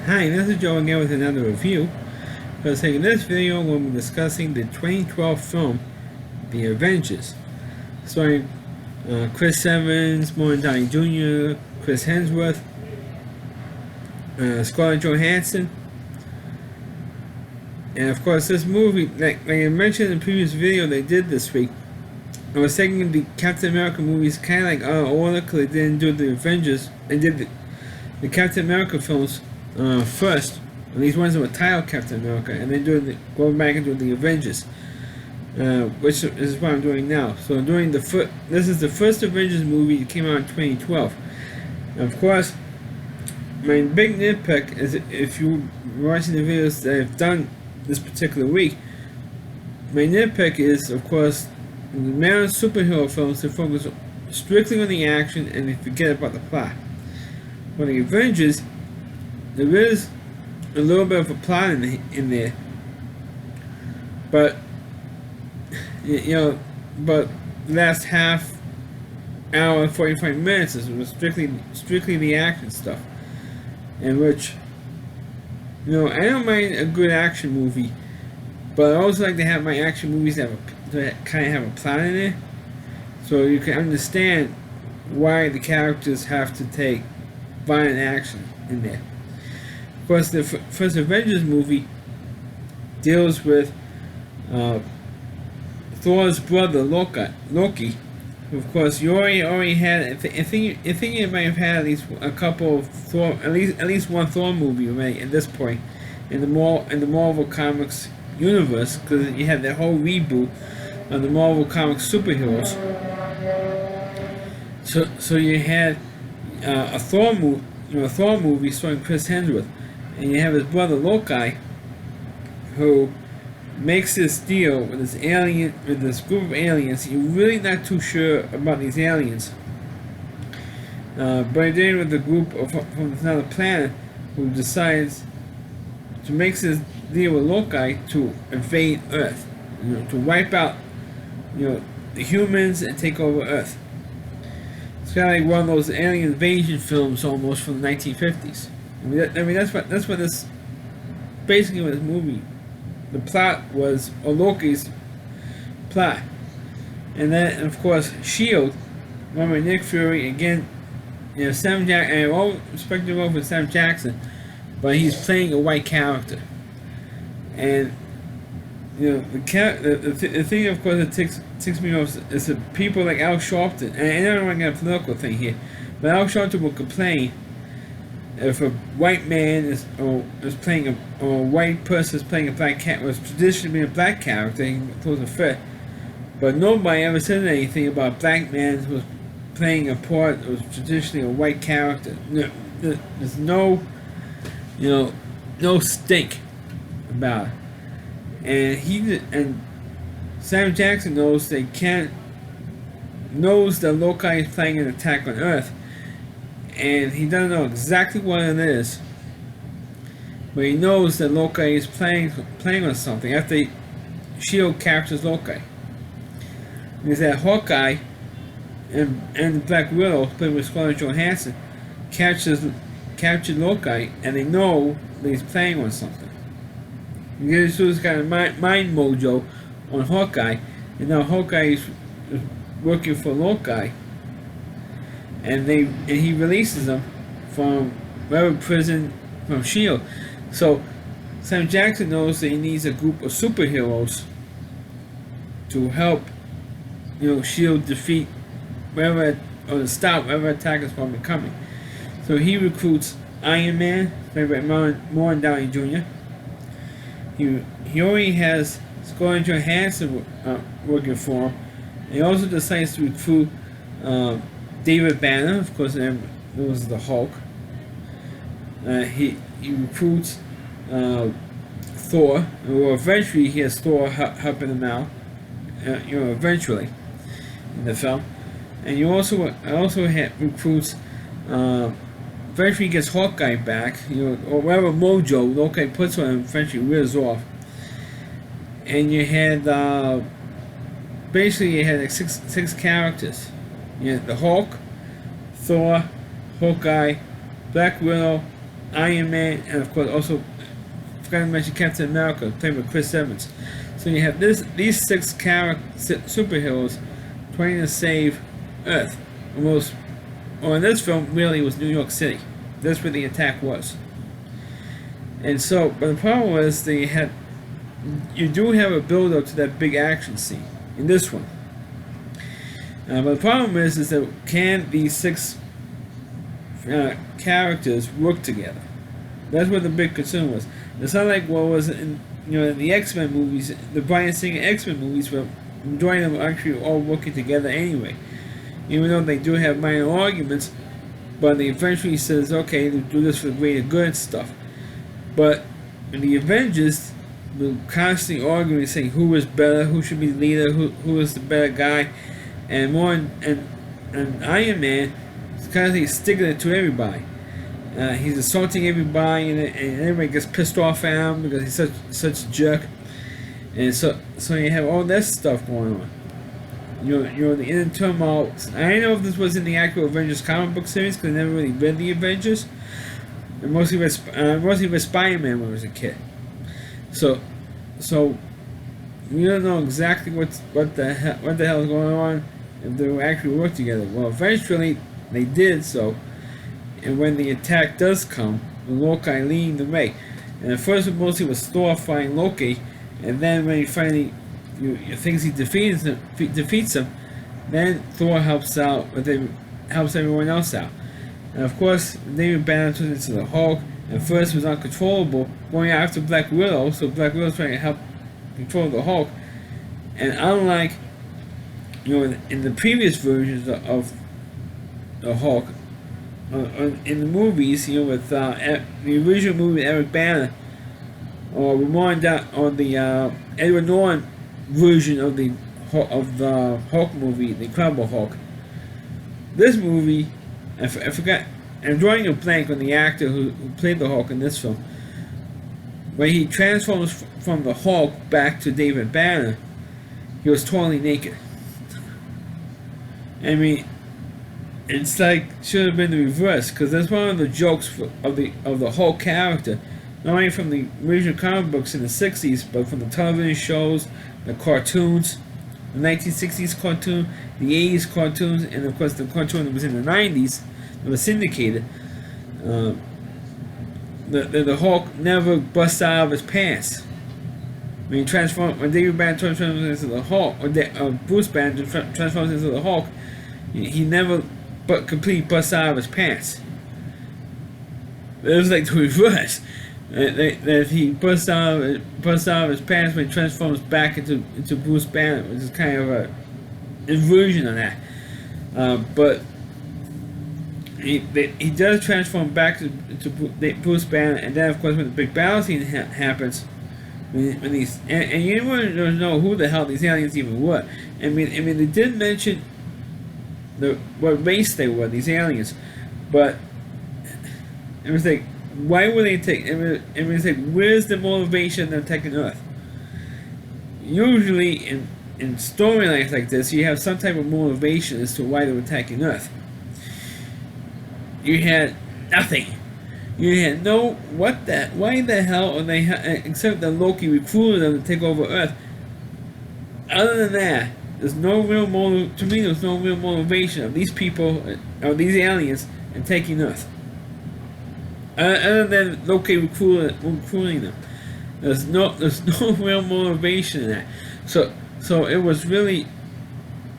Hi, this is Joe again with another review. So in this video, we'll be discussing the 2012 film, The Avengers, starring Chris Evans, Morgan Downey Jr., Chris Hemsworth, Scarlett Johansson, and of course this movie, like I mentioned in the previous video they did this week, I was taking the Captain America movies kind of like out of order because they didn't do the Avengers. They did the Captain America films first. And these ones that were titled Captain America, and then going back and doing the Avengers, which is what I'm doing now. So I'm doing this is the first Avengers movie that came out in 2012. And of course, my big nitpick is if you're watching the videos that I've done this particular week, my nitpick is, of course, the amount of superhero films that focus strictly on the action and they forget about the plot. For the Avengers, there is a little bit of a plot in there, but but the last half hour and 45 minutes was strictly the action stuff, in which I don't mind a good action movie, but I also like to have my action movies that kind of have a plot in it, so you can understand why the characters have to take violent action in there. Of course, the first Avengers movie deals with Thor's brother Loki. Of course, you already had. I think you might have had at least a couple of Thor, at least one Thor movie already at this point in the Marvel Comics universe, because you had that whole reboot of the Marvel Comics superheroes. So you had a Thor movie starring Chris Hemsworth. And you have his brother Loki, who makes this deal with this group of aliens. You're really not too sure about these aliens, but then with the group from another planet, who decides to make this deal with Loki to invade Earth, to wipe out, the humans and take over Earth. It's kind of like one of those alien invasion films almost from the 1950s. I mean that's what this basically what this movie. The plot was Loki's plot, and then of course Shield, run by Nick Fury again. Sam Jackson. I always respect the role for Sam Jackson, but he's playing a white character, and the thing of course that ticks me off is that people like Al Sharpton, and I don't want to get a political thing here, but Al Sharpton will complain if a white man is playing or a white person is playing a black cat, was traditionally been a black character, he throws a fit. But nobody ever said anything about a black man who was playing a part that was traditionally a white character. There's no stink about it. And Sam Jackson knows that Loki is playing an attack on Earth. And he doesn't know exactly what it is, but he knows that Loki is playing on something after Shield captures Loki. There's that Hawkeye and Black Widow, played with Scarlett Johansson, captured Loki, and they know that he's playing on something. This was kind of mind mojo on Hawkeye, and now Hawkeye is working for Loki. And he releases them from whatever prison from Shield. So Sam Jackson knows that he needs a group of superheroes to help Shield defeat or stop whatever attack is going to be coming. So he recruits Iron Man, played by Morgan Downey Jr. He already has Scarlett Johansson working for him. And he also decides to recruit David Banner, of course, it was the Hulk. He recruits Thor, or eventually he has Thor helping him out. Eventually in the film, and you also recruits. Eventually, he gets Hawkeye back. Or whatever mojo Loki puts on him eventually wears off. And you had basically like six characters. The Hulk, Thor, Hawkeye, Black Widow, Iron Man, and of course also forgot to mention Captain America, played by Chris Evans. So you have these six superheroes trying to save Earth. Almost, or in this film, really, it was New York City. That's where the attack was. And so, but the problem was you do have a build-up to that big action scene in this one. But the problem is that can these six characters work together? That's what the big concern was. It's not like what was in the X-Men movies, the Bryan Singer X-Men movies, where the majority of them actually all working together anyway. Even though they do have minor arguments, but they eventually says, okay, they do this for the greater good and stuff. But in the Avengers, they're constantly arguing, saying who is better, who should be the leader, who is the better guy, and more. And Iron Man is constantly sticking it to everybody. He's assaulting everybody, and everybody gets pissed off at him because he's such a jerk. And so you have all that stuff going on. You're the inner turmoil. I don't know if this was in the actual Avengers comic book series because I never really read the Avengers. I mostly read Spider-Man when I was a kid. So we don't know exactly what the hell is going on if they actually work together. Well, eventually they did so. And when the attack does come, Loki leading the way. And at first it mostly was Thor fighting Loki, and then when he finally thinks he defeats him, then Thor helps out, helps everyone else out. And of course, David Banner turns into the Hulk, and first was uncontrollable, going after Black Widow, so Black Widow's trying to help control the Hulk. And unlike, in the previous versions of the Hulk, in the movies, with the original movie with Eric Banner, or more on the Edward Norton version of the Hulk movie, the Incredible Hulk. This movie, I forgot. I'm drawing a blank on the actor who played the Hulk in this film. When he transforms from the Hulk back to David Banner, he was totally naked. I mean, it's like should have been the reverse, because that's one of the jokes of the Hulk character, not only from the original comic books in the 60s, but from the television shows, the cartoons, the 1960s cartoon, the 80s cartoons, and of course the cartoon that was in the 90s that was syndicated. The Hulk never busts out of his pants. When David Banner transforms into the Hulk, or Bruce Banner transforms into the Hulk, he never completely busts out of his pants. It was like the reverse. That he busts out of his pants when he transforms back into Bruce Banner, which is kind of a inversion of that. But he does transform back to Bruce Banner, and then of course when the big battle scene happens, when these and you don't know who the hell these aliens even were. I mean they did mention what race they were, these aliens, but it was like, why would they take? It was like, where's the motivation of attacking Earth? Usually in storylines like this, you have some type of motivation as to why they were attacking Earth. You had nothing. You had no why the hell are they, except that Loki recruited them to take over Earth. Other than that, there's no real there's no real motivation of these people, or these aliens, in taking Earth. Other than Loki recruiting them, there's no real motivation in that. So it was really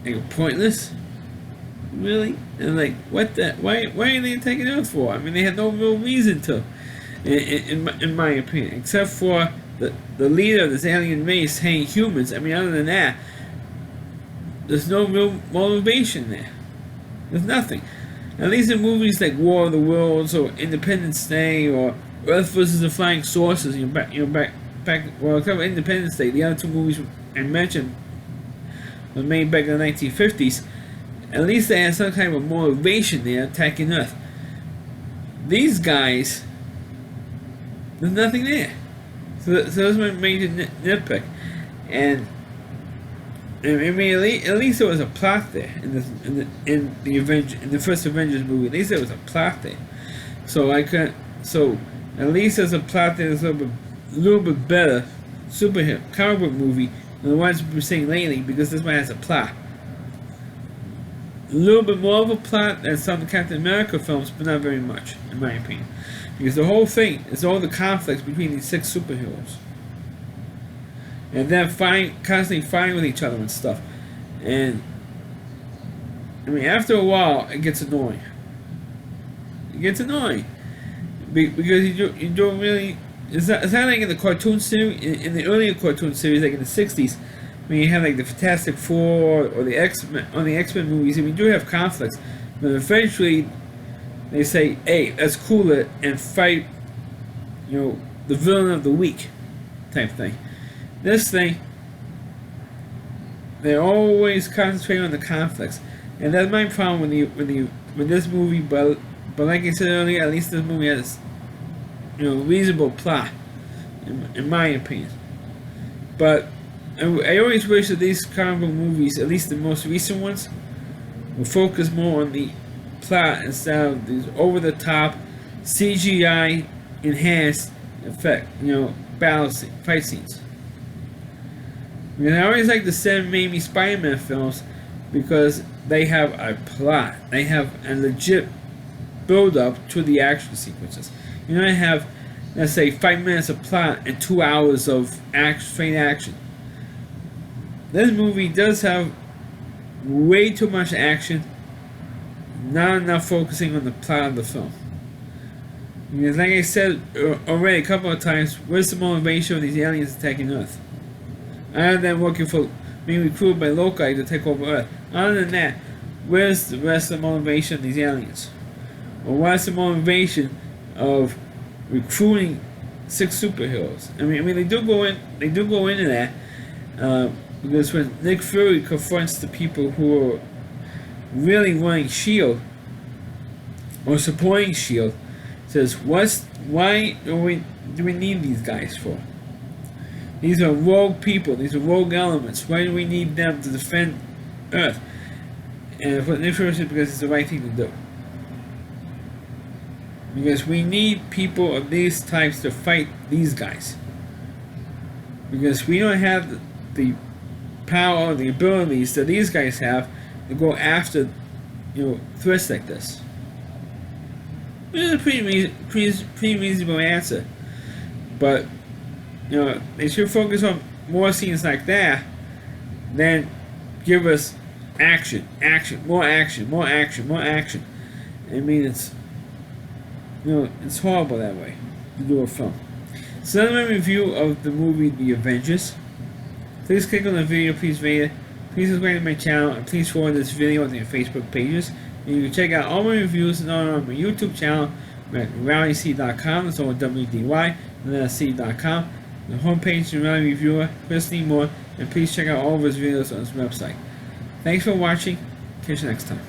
like pointless, really. And like, why are they taking Earth for? I mean, they had no real reason to, in my opinion, except for the leader of this alien race hating humans. I mean, other than that, there's no real motivation there. There's nothing. At least in movies like War of the Worlds or Independence Day or Earth versus the Flying Saucers, except for Independence Day, the other two movies I mentioned were made back in the 1950s. At least they had some kind of motivation there attacking Earth. These guys, there's nothing there. So that's my major nitpick. And I mean, at least there was a plot there in the first Avengers movie. At least there was a plot there, so So at least there's a plot that is a little bit better superhero comic book movie than the ones we've been seeing lately, because this one has a plot. A little bit more of a plot than some of the Captain America films, but not very much, in my opinion. Because the whole thing is all the conflicts between these 6 superheroes. And then constantly fighting with each other and stuff. And, I mean, after a while, it gets annoying. It gets annoying. Because you don't really... It's not like in the cartoon series, in the earlier cartoon series, like in the 60s, when you have like the Fantastic Four or the X-Men movies, and we do have conflicts, but eventually they say, hey, let's cool it and fight, the villain of the week type thing. This thing, they're always concentrating on the conflicts, and that's my problem with this movie. But like I said earlier, at least this movie has reasonable plot, in my opinion. But I always wish that these comic book movies, at least the most recent ones, will focus more on the plot instead of these over-the-top CGI enhanced effect, fight scenes. I always like the Sam Raimi Spider-Man films because they have a plot. They have a legit build-up to the action sequences. I have, let's say, 5 minutes of plot and 2 hours of straight action. This movie does have way too much action, not enough focusing on the plot of the film. Because like I said already a couple of times, where's the motivation of these aliens attacking Earth? Other than being recruited by Loki to take over Earth. Other than that, where's the rest of the motivation of these aliens? Or what's the motivation of recruiting 6 superheroes? I mean they do go into that, because when Nick Fury confronts the people who are really running S.H.I.E.L.D. or supporting S.H.I.E.L.D., says, why do we need these guys for? These are rogue people, these are rogue elements. Why do we need them to defend Earth? And for Nick Fury says, because it's the right thing to do. Because we need people of these types to fight these guys. Because we don't have the power or the abilities that these guys have to go after, threats like this. It's a pretty reasonable answer. But, they should focus on more scenes like that than give us action, more action. I mean, it's horrible that way to do a film. So that's my review of the movie The Avengers. Please click on the video, please rate it, please subscribe to my channel, and please forward this video on your Facebook pages. And you can check out all my reviews on my YouTube channel at rallyc.com, that's all WDY, and then C.com. The homepage to Rally Reviewer, Chris Moore, and please check out all of his videos on his website. Thanks for watching. Catch you next time.